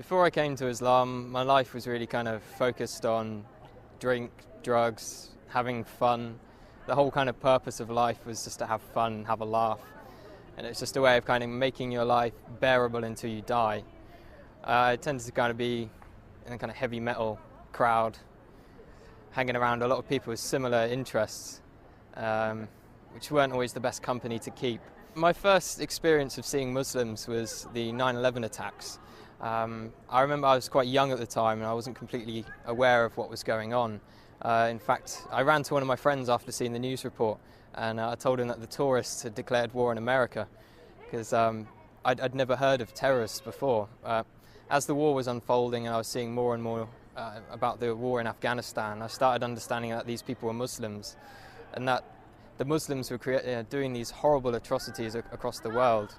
Before I came to Islam, my life was really kind of focused on drink, drugs, having fun. The whole kind of purpose of life was just to have fun, have a laugh. And it's just a way of kind of making your life bearable until you die. I tended to kind of be in a kind of heavy metal crowd, hanging around a lot of people with similar interests, which weren't always the best company to keep. My first experience of seeing Muslims was the 9/11 attacks. I remember I was quite young at the time and I wasn't completely aware of what was going on. In fact, I ran to one of my friends after seeing the news report and I told him that the tourists had declared war in America because I'd never heard of terrorists before. As the war was unfolding and I was seeing more and more about the war in Afghanistan, I started understanding that these people were Muslims and that the Muslims were doing these horrible atrocities across the world.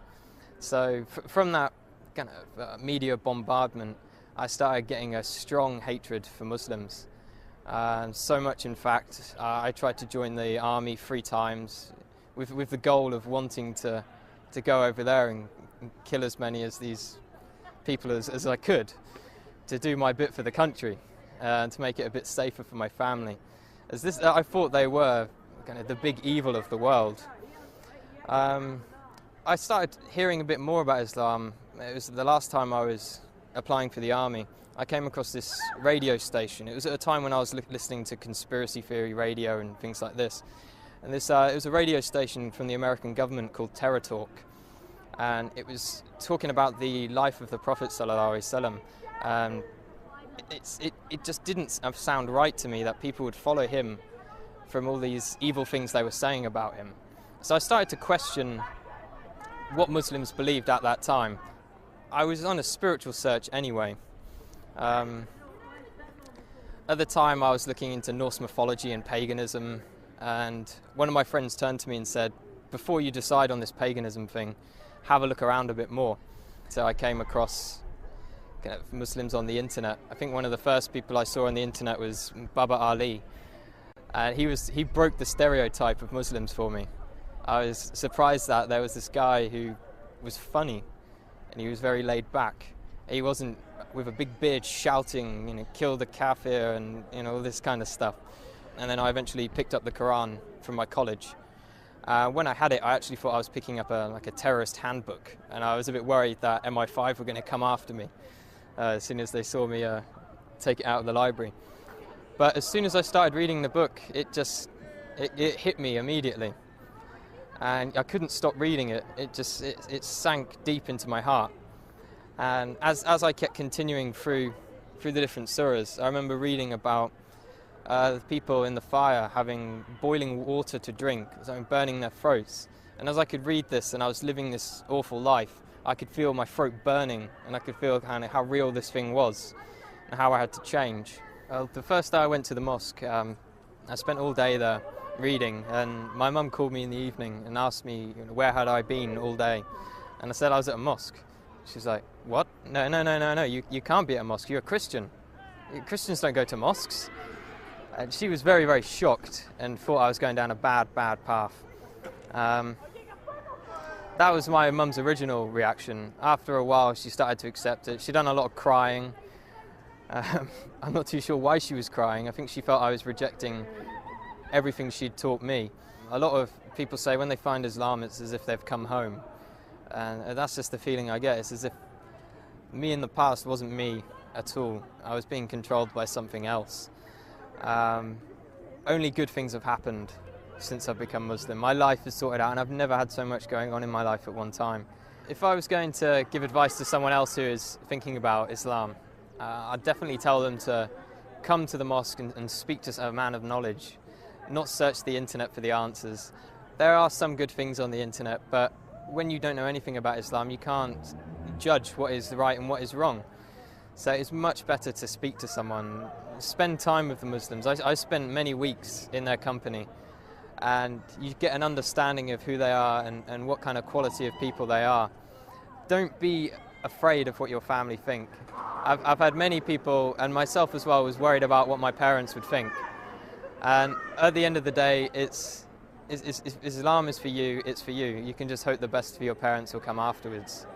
So from that kind of media bombardment, I started getting a strong hatred for Muslims. So much, in fact, I tried to join the army 3 times with the goal of wanting to go over there and kill as many of these people as I could, to do my bit for the country and to make it a bit safer for my family. I thought they were kind of the big evil of the world. I started hearing a bit more about Islam. It was the last time I was applying for the army. I came across this radio station. It was at a time when I was listening to conspiracy theory radio and things like this. And it was a radio station from the American government called Terror Talk. And it was talking about the life of the Prophet ﷺ. It just didn't sound right to me that people would follow him from all these evil things they were saying about him. So I started to question what Muslims believed at that time. I was on a spiritual search anyway. At the time I was looking into Norse mythology and paganism, and one of my friends turned to me and said, before you decide on this paganism thing, have a look around a bit more. So I came across kind of Muslims on the internet. I think one of the first people I saw on the internet was Baba Ali. And he broke the stereotype of Muslims for me. I was surprised that there was this guy who was funny and he was very laid back. He wasn't with a big beard shouting, kill the kafir and all this kind of stuff. And then I eventually picked up the Qur'an from my college. When I had it, I actually thought I was picking up a terrorist handbook, and I was a bit worried that MI5 were going to come after me as soon as they saw me take it out of the library. But as soon as I started reading the book, it hit me immediately. And I couldn't stop reading it. It sank deep into my heart. And as I kept continuing through the different surahs, I remember reading about the people in the fire having boiling water to drink, burning their throats. And as I could read this and I was living this awful life, I could feel my throat burning and I could feel kind of how real this thing was and how I had to change. Well, the first day I went to the mosque, I spent all day there reading, and my mum called me in the evening and asked me where had I been all day, and I said I was at a mosque. She's like, what? No, you can't be at a mosque, you're a Christian. Christians don't go to mosques. And she was very, very shocked and thought I was going down a bad path. That was my mum's original reaction. After a while she started to accept it. She'd done a lot of crying. I'm not too sure why she was crying. I think she felt I was rejecting everything she'd taught me. A lot of people say when they find Islam, it's as if they've come home. And that's just the feeling I get. It's as if me in the past wasn't me at all. I was being controlled by something else. Only good things have happened since I've become Muslim. My life is sorted out and I've never had so much going on in my life at one time. If I was going to give advice to someone else who is thinking about Islam, I'd definitely tell them to come to the mosque and speak to a man of knowledge, not search the internet for the answers. There are some good things on the internet, but when you don't know anything about Islam, you can't judge what is right and what is wrong. So it's much better to speak to someone, spend time with the Muslims. I spent many weeks in their company, and you get an understanding of who they are and what kind of quality of people they are. Don't be afraid of what your family think. I've had many people, and myself as well, was worried about what my parents would think. And at the end of the day, Islam is for you, it's for you. You can just hope the best for your parents will come afterwards.